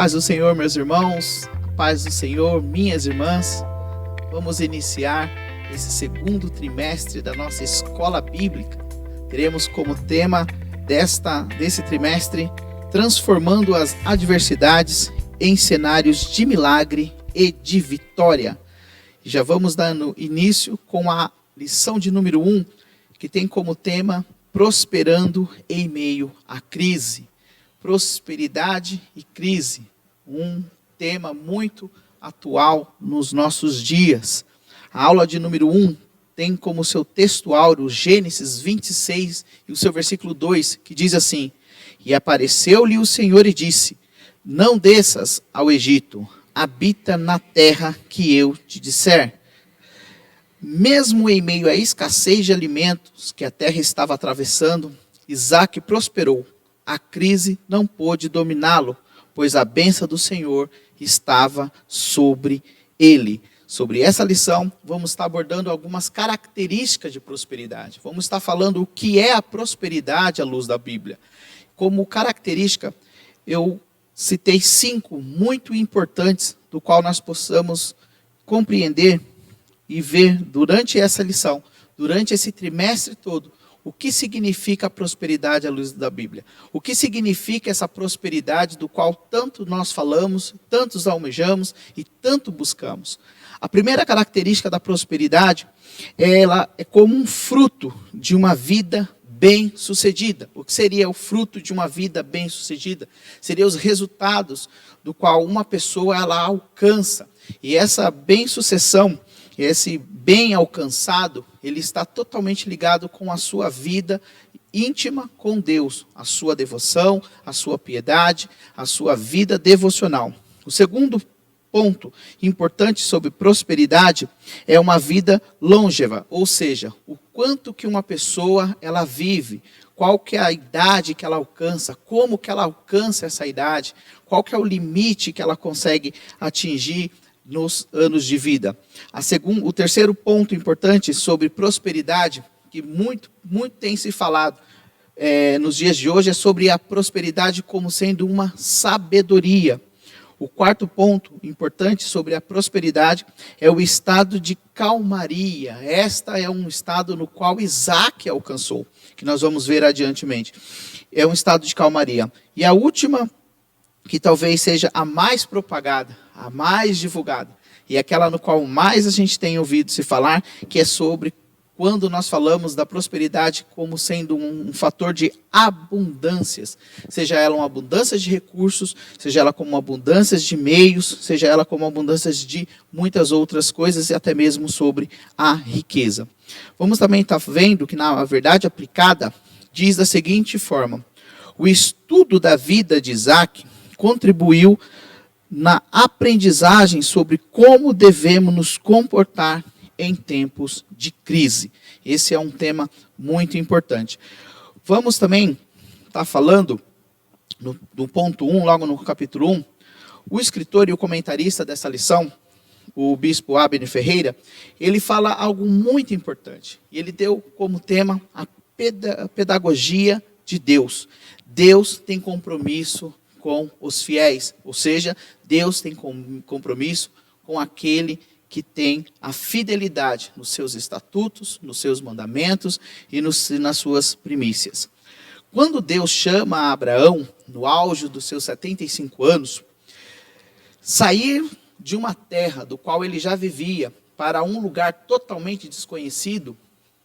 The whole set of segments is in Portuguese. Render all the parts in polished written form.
paz do Senhor, meus irmãos, a paz do Senhor, minhas irmãs. Vamos iniciar esse segundo trimestre da nossa escola bíblica. Teremos como tema desse trimestre transformando as adversidades em cenários de milagre e de vitória. E já vamos dando início com a lição de número 1, que tem como tema prosperando em meio à crise. Prosperidade e crise, um tema muito atual nos nossos dias. A aula de número 1 tem como seu texto áureo Gênesis 26 e o seu versículo 2, que diz assim: E apareceu-lhe o Senhor e disse, não desças ao Egito, habita na terra que eu te disser. Mesmo em meio à escassez de alimentos que a terra estava atravessando, Isaac prosperou. A crise não pôde dominá-lo, pois a bênção do Senhor estava sobre ele. Sobre essa lição, vamos estar abordando algumas características de prosperidade. Vamos estar falando o que é a prosperidade à luz da Bíblia. Como característica, eu citei 5 muito importantes, do qual nós possamos compreender e ver durante essa lição, durante esse trimestre todo, o que significa a prosperidade à luz da Bíblia? O que significa essa prosperidade do qual tanto nós falamos, tantos almejamos e tanto buscamos? A primeira característica da prosperidade, ela é como um fruto de uma vida bem-sucedida. O que seria o fruto de uma vida bem-sucedida? Seriam os resultados do qual uma pessoa ela alcança. E essa bem-sucessão, esse bem alcançado, ele está totalmente ligado com a sua vida íntima com Deus, a sua devoção, a sua piedade, a sua vida devocional. O segundo ponto importante sobre prosperidade é uma vida longeva, ou seja, o quanto que uma pessoa ela vive, qual que é a idade que ela alcança, como que ela alcança essa idade, qual que é o limite que ela consegue atingir nos anos de vida. O terceiro ponto importante sobre prosperidade, que muito tem se falado nos dias de hoje, é sobre a prosperidade como sendo uma sabedoria. O quarto ponto importante sobre a prosperidade é o estado de calmaria. Esta é um estado no qual Isaac alcançou, que nós vamos ver adiantemente. É um estado de calmaria. E a última, que talvez seja a mais propagada, a mais divulgada, e aquela no qual mais a gente tem ouvido se falar, que é sobre quando nós falamos da prosperidade como sendo um fator de abundâncias, seja ela uma abundância de recursos, seja ela como uma abundância de meios, seja ela como abundâncias de muitas outras coisas e até mesmo sobre a riqueza. Vamos também estar vendo que na verdade aplicada diz da seguinte forma: o estudo da vida de Isaac contribuiu na aprendizagem sobre como devemos nos comportar em tempos de crise. Esse é um tema muito importante. Vamos também estar falando do ponto 1, logo no capítulo 1, o escritor e o comentarista dessa lição, o bispo Abner Ferreira, ele fala algo muito importante. E ele deu como tema a pedagogia de Deus. Deus tem compromisso com os fiéis, ou seja, Deus tem compromisso com aquele que tem a fidelidade nos seus estatutos, nos seus mandamentos e nas suas primícias. Quando Deus chama Abraão, no auge dos seus 75 anos, sair de uma terra do qual ele já vivia para um lugar totalmente desconhecido,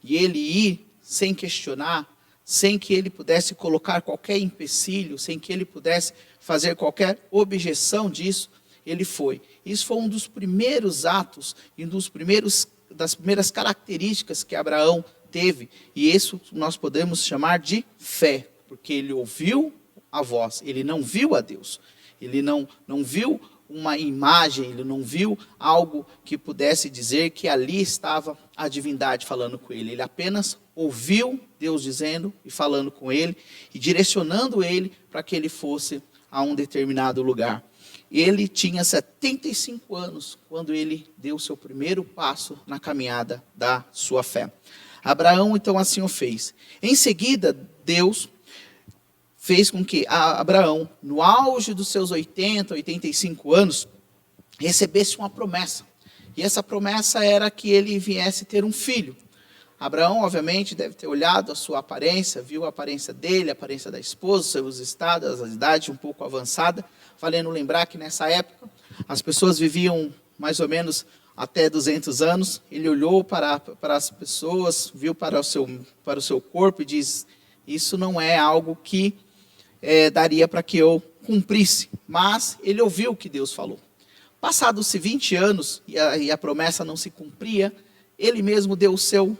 e ele ir sem questionar, sem que ele pudesse colocar qualquer empecilho, sem que ele pudesse fazer qualquer objeção disso, ele foi. Isso foi um dos primeiros atos e das primeiras características que Abraão teve. E isso nós podemos chamar de fé, porque ele ouviu a voz, ele não viu a Deus. Ele não viu uma imagem, ele não viu algo que pudesse dizer que ali estava a divindade falando com ele. Ele apenas ouviu Deus dizendo e falando com ele e direcionando ele para que ele fosse a um determinado lugar. Ele tinha 75 anos quando ele deu o seu primeiro passo na caminhada da sua fé. Abraão então assim o fez. Em seguida, Deus fez com que Abraão, no auge dos seus 80, 85 anos, recebesse uma promessa. E essa promessa era que ele viesse ter um filho. Abraão, obviamente, deve ter olhado a sua aparência, viu a aparência dele, a aparência da esposa, seus estados, a idade um pouco avançada. Valendo lembrar que nessa época as pessoas viviam mais ou menos até 200 anos. Ele olhou para as pessoas, viu para o seu corpo e diz: isso não é algo que daria para que eu cumprisse. Mas ele ouviu o que Deus falou. Passados-se 20 anos e a promessa não se cumpria, ele mesmo deu o seu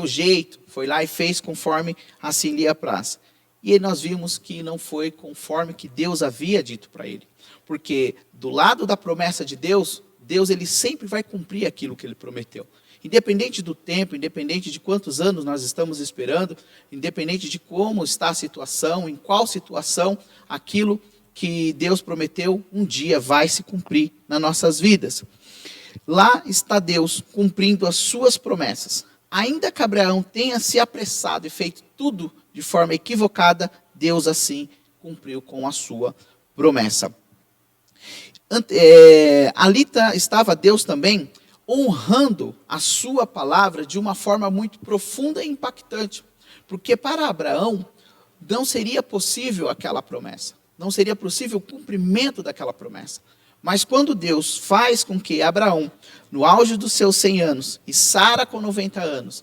jeito, foi lá e fez conforme assim lhe apraz. E nós vimos que não foi conforme que Deus havia dito para ele. Porque do lado da promessa de Deus, Deus ele sempre vai cumprir aquilo que ele prometeu. Independente do tempo, independente de quantos anos nós estamos esperando, independente de como está a situação, em qual situação, aquilo que Deus prometeu um dia vai se cumprir nas nossas vidas. Lá está Deus cumprindo as suas promessas. Ainda que Abraão tenha se apressado e feito tudo de forma equivocada, Deus assim cumpriu com a sua promessa. Ali estava Deus também honrando a sua palavra de uma forma muito profunda e impactante. Porque para Abraão não seria possível aquela promessa. Não seria possível o cumprimento daquela promessa. Mas quando Deus faz com que Abraão, no auge dos seus 100 anos, e Sara com 90 anos,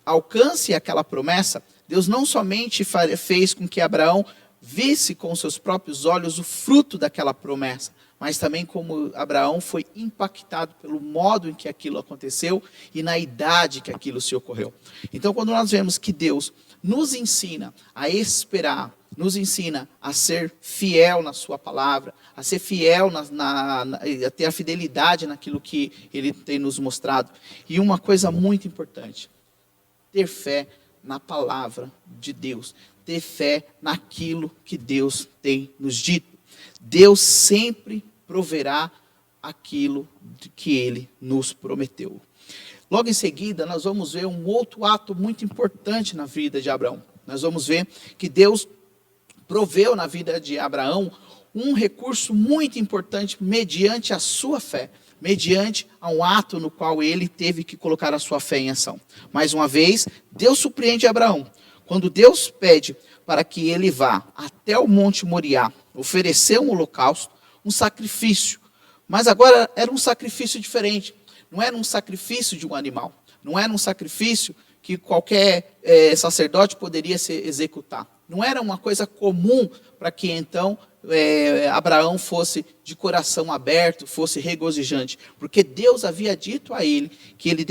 alcance aquela promessa, Deus não somente fez com que Abraão visse com seus próprios olhos o fruto daquela promessa, mas também como Abraão foi impactado pelo modo em que aquilo aconteceu e na idade que aquilo se ocorreu. Então, quando nós vemos que Deus nos ensina a esperar, nos ensina a ser fiel na sua palavra, a ser fiel, a ter a fidelidade naquilo que Ele tem nos mostrado. E uma coisa muito importante, ter fé na palavra de Deus, ter fé naquilo que Deus tem nos dito. Deus sempre proverá aquilo que Ele nos prometeu. Logo em seguida, nós vamos ver um outro ato muito importante na vida de Abraão. Nós vamos ver que Deus proveu na vida de Abraão um recurso muito importante mediante a sua fé, mediante a um ato no qual ele teve que colocar a sua fé em ação. Mais uma vez, Deus surpreende Abraão. Quando Deus pede para que ele vá até o Monte Moriá, oferecer um holocausto, um sacrifício. Mas agora era um sacrifício diferente. Não era um sacrifício de um animal. Não era um sacrifício que qualquer sacerdote poderia se executar. Não era uma coisa comum para que então Abraão fosse de coração aberto, fosse regozijante. Porque Deus havia dito a ele que ele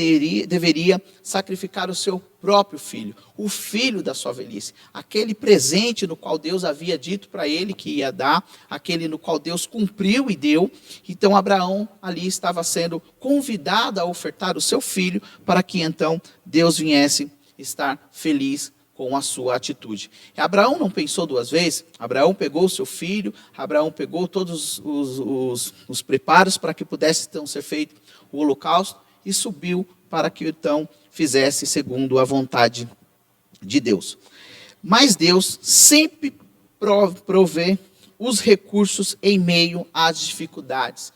deveria sacrificar o seu próprio filho, o filho da sua velhice. Aquele presente no qual Deus havia dito para ele que ia dar, aquele no qual Deus cumpriu e deu. Então Abraão ali estava sendo convidado a ofertar o seu filho para que então Deus viesse estar feliz com a sua atitude. Abraão não pensou duas vezes. Abraão pegou o seu filho, Abraão pegou todos os preparos para que pudesse então ser feito o holocausto e subiu para que então fizesse segundo a vontade de Deus. Mas Deus sempre provê os recursos em meio às dificuldades.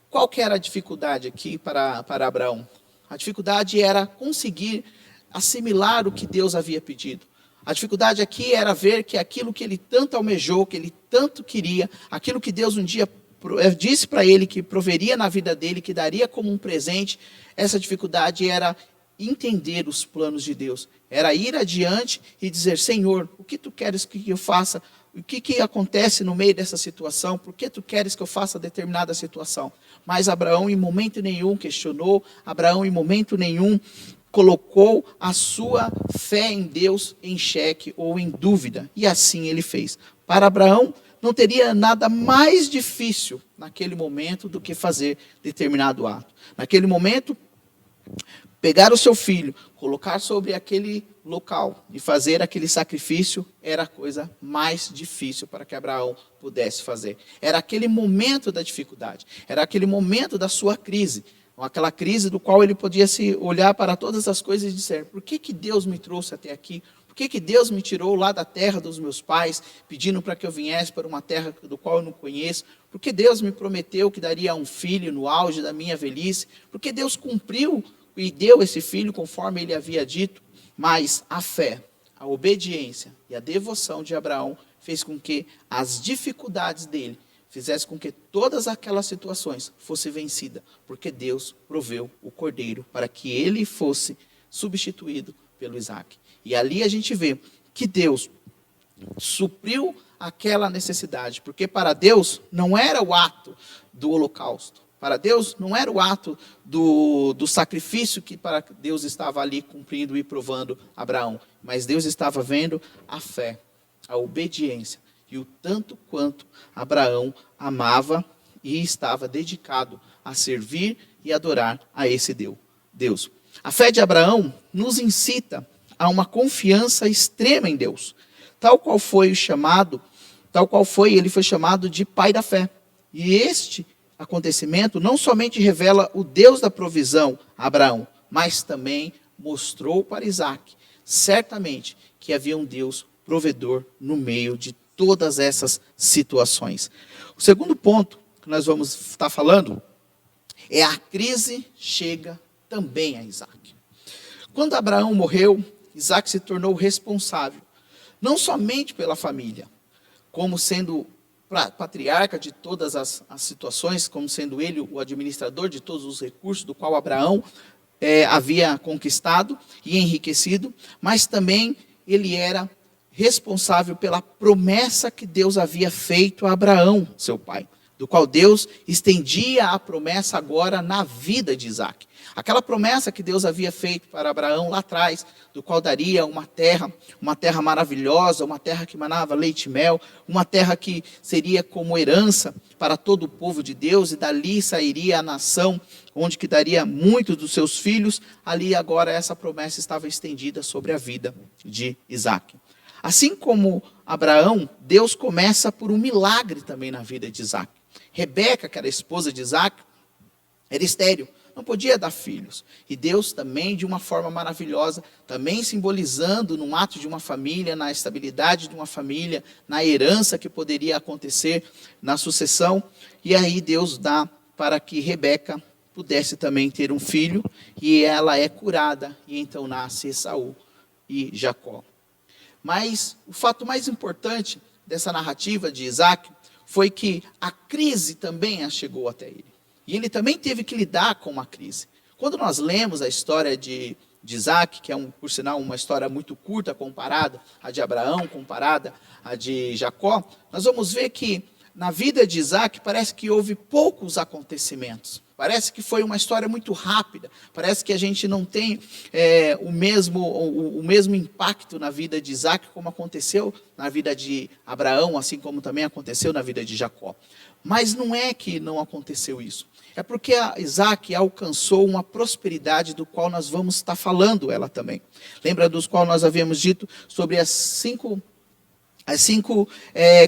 Qual que era a dificuldade aqui para Abraão? A dificuldade era conseguir assimilar o que Deus havia pedido. A dificuldade aqui era ver que aquilo que ele tanto almejou, que ele tanto queria, aquilo que Deus um dia disse para ele que proveria na vida dele, que daria como um presente, essa dificuldade era entender os planos de Deus. Era ir adiante e dizer: Senhor, o que tu queres que eu faça? O que acontece no meio dessa situação? Por que tu queres que eu faça determinada situação? Mas Abraão em momento nenhum questionou, Abraão em momento nenhum colocou a sua fé em Deus em xeque ou em dúvida. E assim ele fez. Para Abraão, não teria nada mais difícil naquele momento do que fazer determinado ato. Naquele momento, pegar o seu filho, colocar sobre aquele local e fazer aquele sacrifício era a coisa mais difícil para que Abraão pudesse fazer. Era aquele momento da dificuldade, era aquele momento da sua crise. Aquela crise do qual ele podia se olhar para todas as coisas e dizer: por que Deus me trouxe até aqui? Por que Deus me tirou lá da terra dos meus pais, pedindo para que eu viesse para uma terra do qual eu não conheço? Por que Deus me prometeu que daria um filho no auge da minha velhice? Por que Deus cumpriu e deu esse filho conforme ele havia dito? Mas a fé, a obediência e a devoção de Abraão fez com que as dificuldades dele fizesse com que todas aquelas situações fossem vencidas, porque Deus proveu o cordeiro para que ele fosse substituído pelo Isaac. E ali a gente vê que Deus supriu aquela necessidade, porque para Deus não era o ato do holocausto, para Deus não era o ato do sacrifício que para Deus estava ali cumprindo e provando Abraão, mas Deus estava vendo a fé, a obediência e o tanto quanto Abraão amava e estava dedicado a servir e adorar a esse Deus. A fé de Abraão nos incita a uma confiança extrema em Deus, tal qual ele foi chamado de pai da fé. E este acontecimento não somente revela o Deus da provisão a Abraão, mas também mostrou para Isaac, certamente, que havia um Deus provedor no meio de todas essas situações. O segundo ponto que nós vamos estar falando é a crise chega também a Isaac. Quando Abraão morreu, Isaac se tornou responsável, não somente pela família, como sendo patriarca de todas as situações, como sendo ele o administrador de todos os recursos do qual Abraão havia conquistado e enriquecido, mas também ele era responsável pela promessa que Deus havia feito a Abraão, seu pai, do qual Deus estendia a promessa agora na vida de Isaac. Aquela promessa que Deus havia feito para Abraão lá atrás, do qual daria uma terra maravilhosa, uma terra que manava leite e mel, uma terra que seria como herança para todo o povo de Deus, e dali sairia a nação, onde que daria muitos dos seus filhos. Ali agora essa promessa estava estendida sobre a vida de Isaac. Assim como Abraão, Deus começa por um milagre também na vida de Isaac. Rebeca, que era a esposa de Isaac, era estéril, não podia dar filhos. E Deus também, de uma forma maravilhosa, também simbolizando num ato de uma família, na estabilidade de uma família, na herança que poderia acontecer, na sucessão. E aí Deus dá para que Rebeca pudesse também ter um filho, e ela é curada, e então nasce Esaú e Jacó. Mas o fato mais importante dessa narrativa de Isaac foi que a crise também chegou até ele. E ele também teve que lidar com uma crise. Quando nós lemos a história de Isaac, que é, por sinal, uma história muito curta comparada à de Abraão, comparada à de Jacó, nós vamos ver que na vida de Isaac parece que houve poucos acontecimentos. Parece que foi uma história muito rápida. Parece que a gente não tem o mesmo impacto na vida de Isaac como aconteceu na vida de Abraão, assim como também aconteceu na vida de Jacó. Mas não é que não aconteceu isso. É porque Isaac alcançou uma prosperidade do qual nós vamos estar falando ela também. Lembra dos qual nós havíamos dito sobre as cinco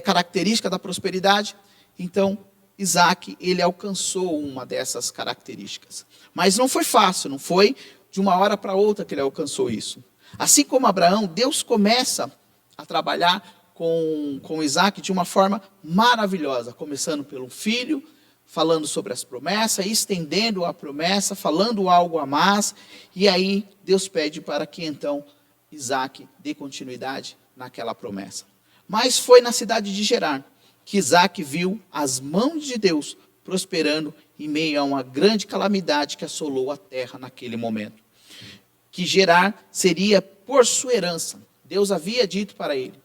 características da prosperidade? Então, Isaac, ele alcançou uma dessas características. Mas não foi fácil, não foi de uma hora para outra que ele alcançou isso. Assim como Abraão, Deus começa a trabalhar com Isaac de uma forma maravilhosa, começando pelo filho, falando sobre as promessas, estendendo a promessa, falando algo a mais, e aí Deus pede para que então Isaac dê continuidade naquela promessa. Mas foi na cidade de Gerar que Isaac viu as mãos de Deus prosperando em meio a uma grande calamidade que assolou a terra naquele momento. Que Gerar seria por sua herança. Deus havia dito para ele.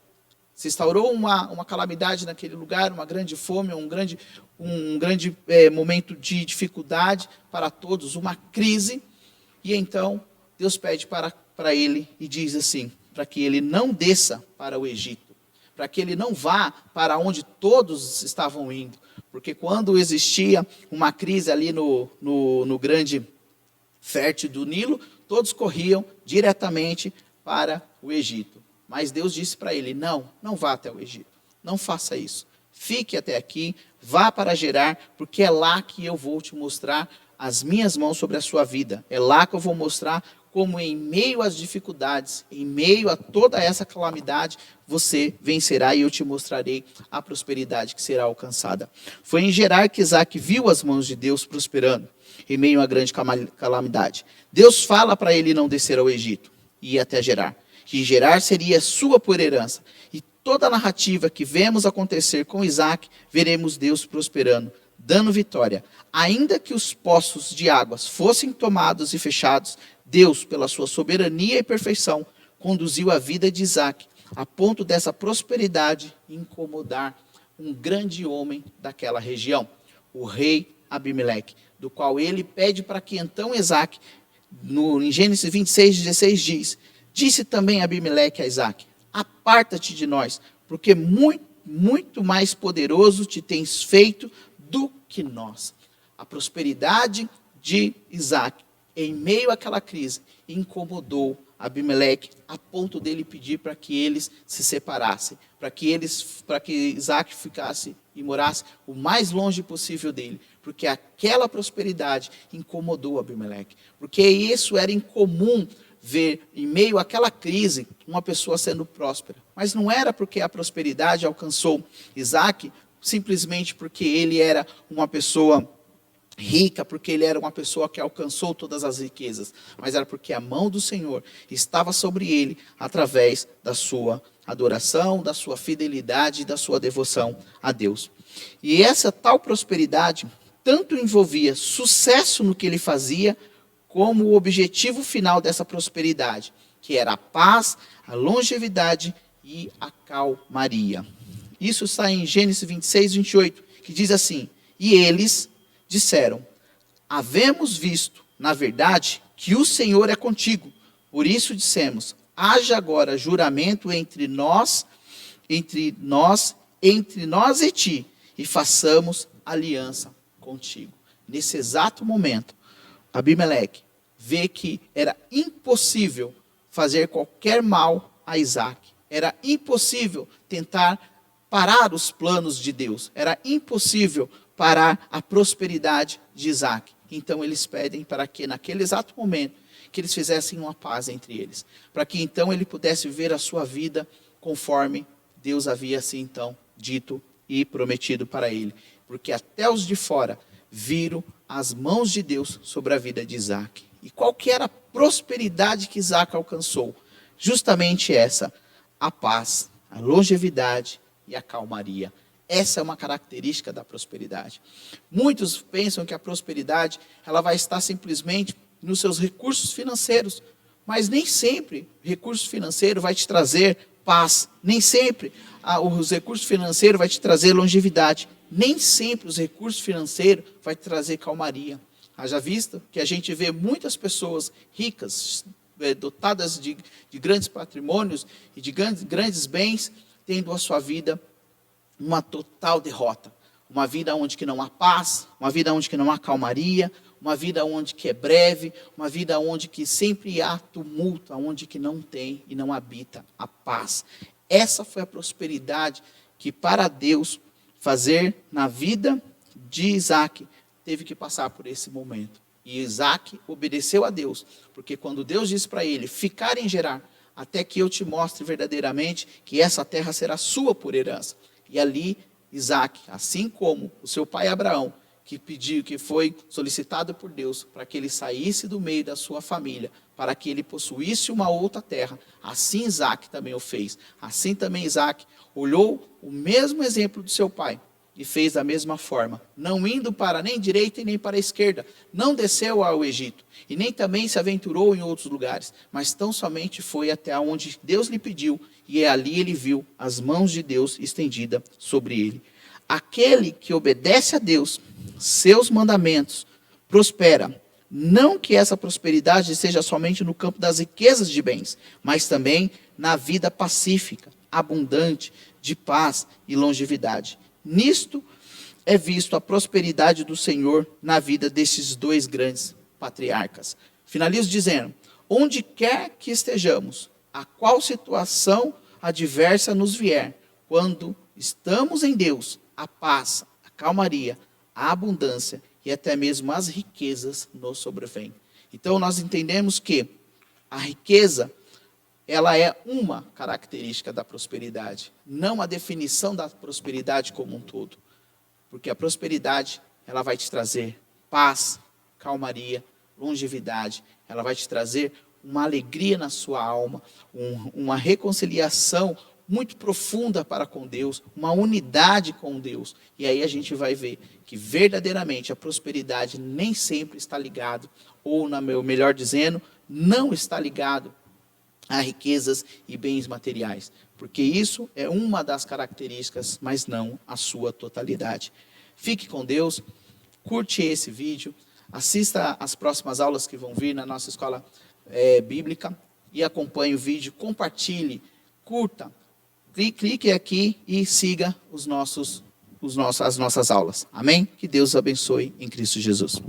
Se instaurou uma calamidade naquele lugar, uma grande fome, um grande momento de dificuldade para todos, uma crise. E então Deus pede para ele e diz assim, para que ele não desça para o Egito, para que ele não vá para onde todos estavam indo. Porque quando existia uma crise ali no grande fértil do Nilo, todos corriam diretamente para o Egito. Mas Deus disse para ele, não vá até o Egito, não faça isso. Fique até aqui, vá para Gerar, porque é lá que eu vou te mostrar as minhas mãos sobre a sua vida. É lá que eu vou mostrar como em meio às dificuldades, em meio a toda essa calamidade, você vencerá e eu te mostrarei a prosperidade que será alcançada. Foi em Gerar que Isaac viu as mãos de Deus prosperando em meio a grande calamidade. Deus fala para ele não descer ao Egito e ir até Gerar, que Gerar seria sua por herança. E toda a narrativa que vemos acontecer com Isaac, veremos Deus prosperando, dando vitória. Ainda que os poços de águas fossem tomados e fechados, Deus, pela sua soberania e perfeição, conduziu a vida de Isaac a ponto dessa prosperidade incomodar um grande homem daquela região, o rei Abimeleque, do qual ele pede para que então Isaac, em Gênesis 26:16 diz, disse também Abimeleque a Isaac, aparta-te de nós, porque muito mais poderoso te tens feito do que nós. A prosperidade de Isaac, em meio àquela crise, incomodou Abimeleque a ponto dele pedir para que eles se separassem, para que Isaac ficasse e morasse o mais longe possível dele, porque aquela prosperidade incomodou Abimeleque, porque isso era incomum ver em meio àquela crise uma pessoa sendo próspera, mas não era porque a prosperidade alcançou Isaac simplesmente porque ele era uma pessoa rica, porque ele era uma pessoa que alcançou todas as riquezas, mas era porque a mão do Senhor estava sobre ele através da sua adoração, da sua fidelidade e da sua devoção a Deus. E essa tal prosperidade tanto envolvia sucesso no que ele fazia, como o objetivo final dessa prosperidade, que era a paz, a longevidade e a calmaria. Isso está em Gênesis 26:28, que diz assim, e eles disseram, havemos visto, na verdade, que o Senhor é contigo. Por isso dissemos, haja agora juramento entre nós e ti, e façamos aliança contigo. Nesse exato momento, Abimeleque vê que era impossível fazer qualquer mal a Isaac. Era impossível tentar parar os planos de Deus. Era impossível parar a prosperidade de Isaac. Então eles pedem para que naquele exato momento que eles fizessem uma paz entre eles, para que então ele pudesse ver a sua vida conforme Deus havia assim então dito e prometido para ele, porque até os de fora viram as mãos de Deus sobre a vida de Isaac. E qual que era a prosperidade que Isaac alcançou? Justamente essa, a paz, a longevidade e a calmaria. Essa é uma característica da prosperidade. Muitos pensam que a prosperidade ela vai estar simplesmente nos seus recursos financeiros, mas nem sempre recurso financeiro vai te trazer paz, nem sempre os recursos financeiros vai te trazer longevidade, nem sempre os recursos financeiros vai te trazer calmaria. Haja vista que a gente vê muitas pessoas ricas, dotadas de grandes patrimônios e de grandes bens, tendo a sua vida uma total derrota. Uma vida onde que não há paz, uma vida onde que não há calmaria, uma vida onde que é breve, uma vida onde que sempre há tumulto, onde que não tem e não habita a paz. Essa foi a prosperidade que para Deus fazer na vida de Isaac, teve que passar por esse momento. E Isaac obedeceu a Deus, porque quando Deus disse para ele, ficar em Gerar, até que eu te mostre verdadeiramente que essa terra será sua por herança. E ali, Isaac, assim como o seu pai Abraão, que foi solicitado por Deus para que ele saísse do meio da sua família, para que ele possuísse uma outra terra, assim Isaac também o fez. Assim também Isaac olhou o mesmo exemplo do seu pai e fez da mesma forma, não indo para nem direita e nem para a esquerda, não desceu ao Egito e nem também se aventurou em outros lugares, mas tão somente foi até onde Deus lhe pediu, e ali ele viu as mãos de Deus estendidas sobre ele. Aquele que obedece a Deus, seus mandamentos, prospera. Não que essa prosperidade seja somente no campo das riquezas de bens, mas também na vida pacífica, abundante, de paz e longevidade. Nisto é visto a prosperidade do Senhor na vida desses dois grandes patriarcas. Finalizo dizendo, onde quer que estejamos, a qual situação adversa nos vier, quando estamos em Deus, a paz, a calmaria, a abundância e até mesmo as riquezas nos sobrevêm. Então nós entendemos que a riqueza, ela é uma característica da prosperidade, não a definição da prosperidade como um todo. Porque a prosperidade, ela vai te trazer paz, calmaria, longevidade, ela vai te trazer uma alegria na sua alma, uma reconciliação muito profunda para com Deus, uma unidade com Deus. E aí a gente vai ver que verdadeiramente a prosperidade nem sempre está ligado, ou melhor dizendo, não está ligado a riquezas e bens materiais. Porque isso é uma das características, mas não a sua totalidade. Fique com Deus, curte esse vídeo, assista as próximas aulas que vão vir na nossa escola bíblica e acompanhe o vídeo, compartilhe, curta, clique aqui e siga as nossas aulas. Amém? Que Deus abençoe em Cristo Jesus.